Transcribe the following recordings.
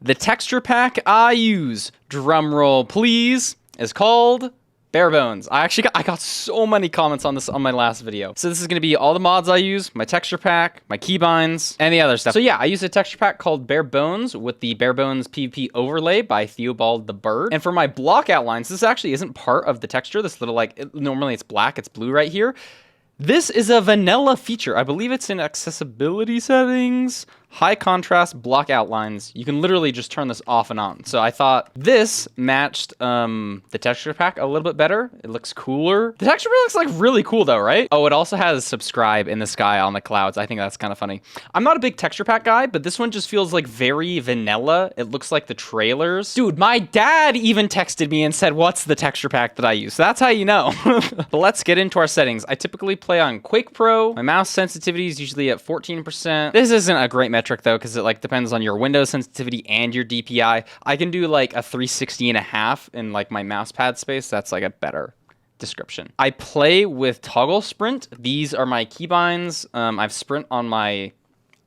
The texture pack I use, drum roll please, is called Bare Bones. I got so many comments on this on my last video. So this is going to be all the mods I use, my texture pack, my keybinds, and the other stuff. So yeah, I use a texture pack called Bare Bones with the Bare Bones PvP overlay by Theobald the Bird. And for my block outlines, this actually isn't part of the texture. This little normally it's black, it's blue right here. This is a vanilla feature. I believe it's in accessibility settings, high contrast block outlines. You can literally just turn this off and on. So I thought this matched the texture pack a little bit better. It looks cooler. The texture looks like really cool though, right? Oh, it also has subscribe in the sky on the clouds. I think that's kind of funny. I'm not a big texture pack guy, but this one just feels like very vanilla. It looks like the trailers. Dude, my dad even texted me and said, what's the texture pack that I use? So that's how you know. But let's get into our settings. I typically play on Quake Pro. My mouse sensitivity is usually at 14%. This isn't a great metric though, because it like depends on your Windows sensitivity and your DPI. I can do like a 360.5 in like my mouse pad space. That's like a better description. I play with toggle sprint. These are my keybinds. I've sprint on my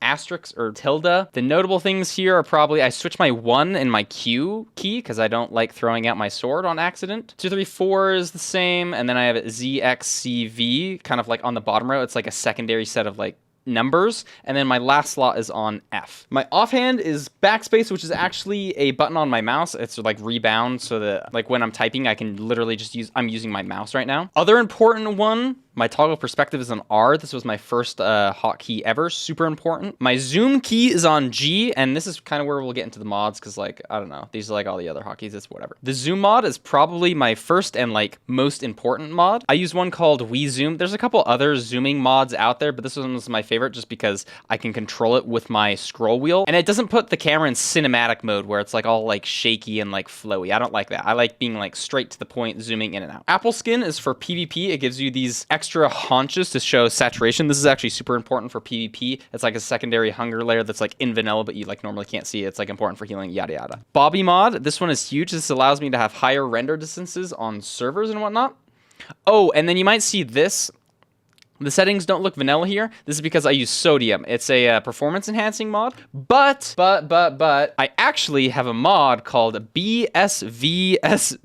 asterisk or tilde. The notable things here are probably I switch my 1 and my Q key because I don't like throwing out my sword on accident. 2, 3, 4 is the same, and then I have ZXCV kind of like on the bottom row. It's like a secondary set of like numbers, and then my last slot is on F. My offhand is backspace, which is actually a button on my mouse. It's like rebound, so that like when I'm typing, I can literally just I'm using my mouse right now. Other important one, my toggle perspective is on R. This was my first hotkey ever, super important. My zoom key is on G, and this is kind of where we'll get into the mods, because like, I don't know, these are like all the other hotkeys, it's whatever. The zoom mod is probably my first and like most important mod. I use one called Wii Zoom. There's a couple other zooming mods out there, but this one was my favorite just because I can control it with my scroll wheel, and it doesn't put the camera in cinematic mode where it's like all like shaky and like flowy. I don't like that. I like being like straight to the point, zooming in and out. Apple Skin is for PvP. It gives you these extra haunches to show saturation. This is actually super important for PvP. It's like a secondary hunger layer that's like in vanilla, but you like normally can't see it. It's like important for healing, yada yada. Bobby mod, this one is huge. This allows me to have higher render distances on servers and whatnot. Oh, and then you might see this. The settings don't look vanilla here. This is because I use sodium. It's a performance enhancing mod, but I actually have a mod called BSVSB,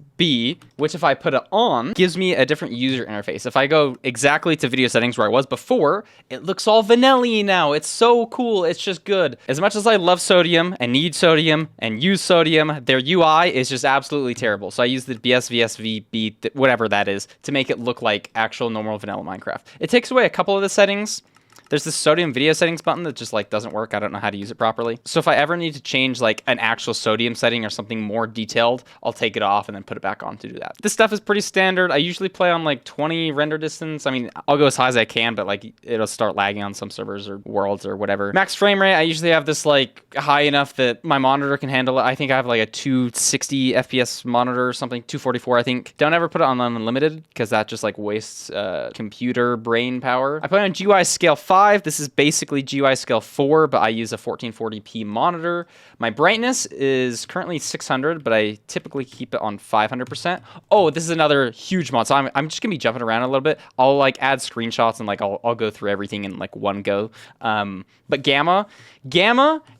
which if I put it on, gives me a different user interface. If I go exactly to video settings where I was before, it looks all vanilla-y now. It's so cool. It's just good. As much as I love sodium and need sodium and use sodium, their UI is just absolutely terrible. So I use the BSVSB, whatever that is, to make it look like actual normal vanilla Minecraft. It takes away a couple of the settings. There's this sodium video settings button that just like doesn't work. I don't know how to use it properly. So if I ever need to change like an actual sodium setting or something more detailed, I'll take it off and then put it back on to do that. This stuff is pretty standard. I usually play on like 20 render distance. I mean, I'll go as high as I can, but like it'll start lagging on some servers or worlds or whatever. Max frame rate, I usually have this like high enough that my monitor can handle it. I think I have like a 260 FPS monitor or something, 244 I think. Don't ever put it on unlimited because that just like wastes computer brain power. I play on GUI scale 5. This is basically GUI scale 4, but I use a 1440p monitor. My brightness is currently 600, but I typically keep it on 500%. Oh, this is another huge mod. So I'm just gonna be jumping around a little bit. I'll like add screenshots and like I'll go through everything in like one go. But Gamma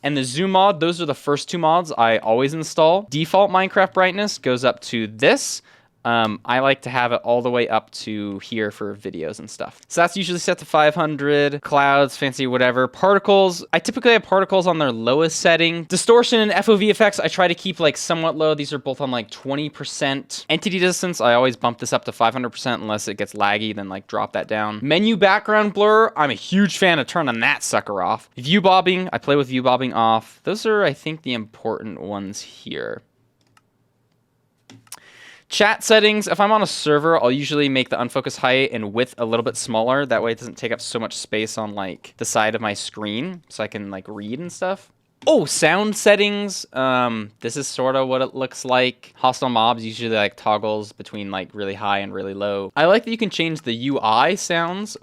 and the zoom mod, those are the first two mods I always install. Default Minecraft brightness goes up to this. I like to have it all the way up to here for videos and stuff. So that's usually set to 500. Clouds, fancy whatever. Particles, I typically have particles on their lowest setting. Distortion and FOV effects, I try to keep like somewhat low. These are both on like 20%. Entity distance, I always bump this up to 500% unless it gets laggy, then like drop that down. Menu background blur, I'm a huge fan of turning that sucker off. View bobbing, I play with view bobbing off. Those are, I think, the important ones here. Chat settings, if I'm on a server, I'll usually make the unfocus height and width a little bit smaller. That way it doesn't take up so much space on like the side of my screen so I can like read and stuff. Oh, sound settings. This is sort of what it looks like. Hostile mobs usually like toggles between like really high and really low. I like that you can change the UI sounds.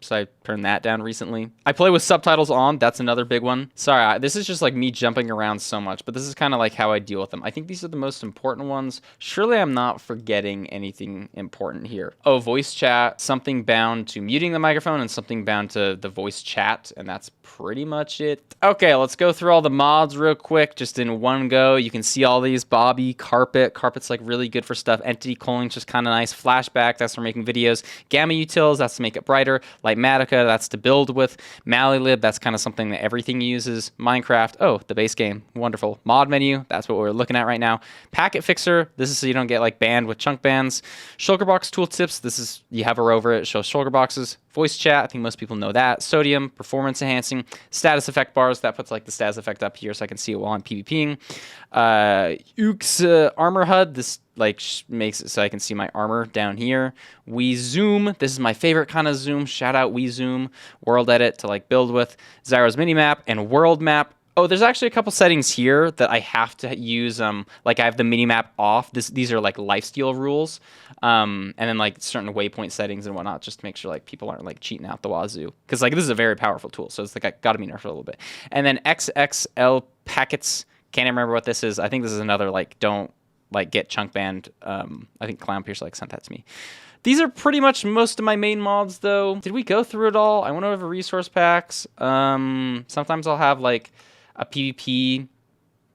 So I turned that down recently. I play with subtitles on. That's another big one. Sorry, this is just like me jumping around so much, but this is kind of like how I deal with them. I think these are the most important ones. Surely I'm not forgetting anything important here. Oh, voice chat, something bound to muting the microphone and something bound to the voice chat, and that's pretty much it. Okay, let's go through all the mods real quick, just in one go. You can see all these. Bobby, carpet. Carpet's like really good for stuff. Entity calling's just kind of nice. Flashback, that's for making videos. Gamma utils, that's to make it brighter. Lightmatica, that's to build with. Malilib, that's kind of something that everything uses. Minecraft, oh, the base game, wonderful. Mod menu, that's what we're looking at right now. Packet fixer, this is so you don't get like banned with chunk bans. Shulkerbox tooltips, this is, you hover over it, shows shulker boxes. Voice chat, I think most people know that. Sodium, performance enhancing. Status effect bars, that puts like the status effect up here so I can see it while I'm PvPing. Ooks armor HUD, this like makes it so I can see my armor down here. We zoom, this is my favorite kind of zoom. Shout out We Zoom. World edit to like build with. Zyro's minimap and world map. Oh, there's actually a couple settings here that I have to use. Like I have the minimap off. These are like lifesteal rules. And then like certain waypoint settings and whatnot, just to make sure like people aren't like cheating out the wazoo. Because like this is a very powerful tool, so it's like I gotta be nerfed a little bit. And then XXL packets. Can't remember what this is. I think this is another like don't like get chunk banned. I think Clownpierce like sent that to me. These are pretty much most of my main mods, though. Did we go through it all? I went over resource packs. Sometimes I'll have like a PvP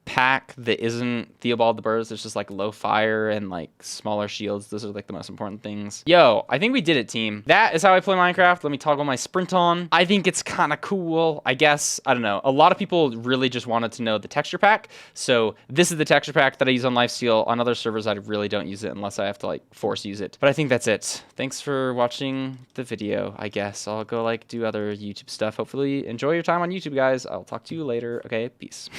pack that isn't Theobald the Birds. There's just like low fire and like smaller shields. Those are like the most important things. Yo, I think we did it, team. That is how I play Minecraft. Let me toggle my sprint on. I think it's kind of cool, I guess. I don't know. A lot of people really just wanted to know the texture pack. So this is the texture pack that I use on Lifesteal. On other servers, I really don't use it unless I have to like force use it. But I think that's it. Thanks for watching the video, I guess. I'll go like do other YouTube stuff. Hopefully enjoy your time on YouTube, guys. I'll talk to you later. Okay, peace.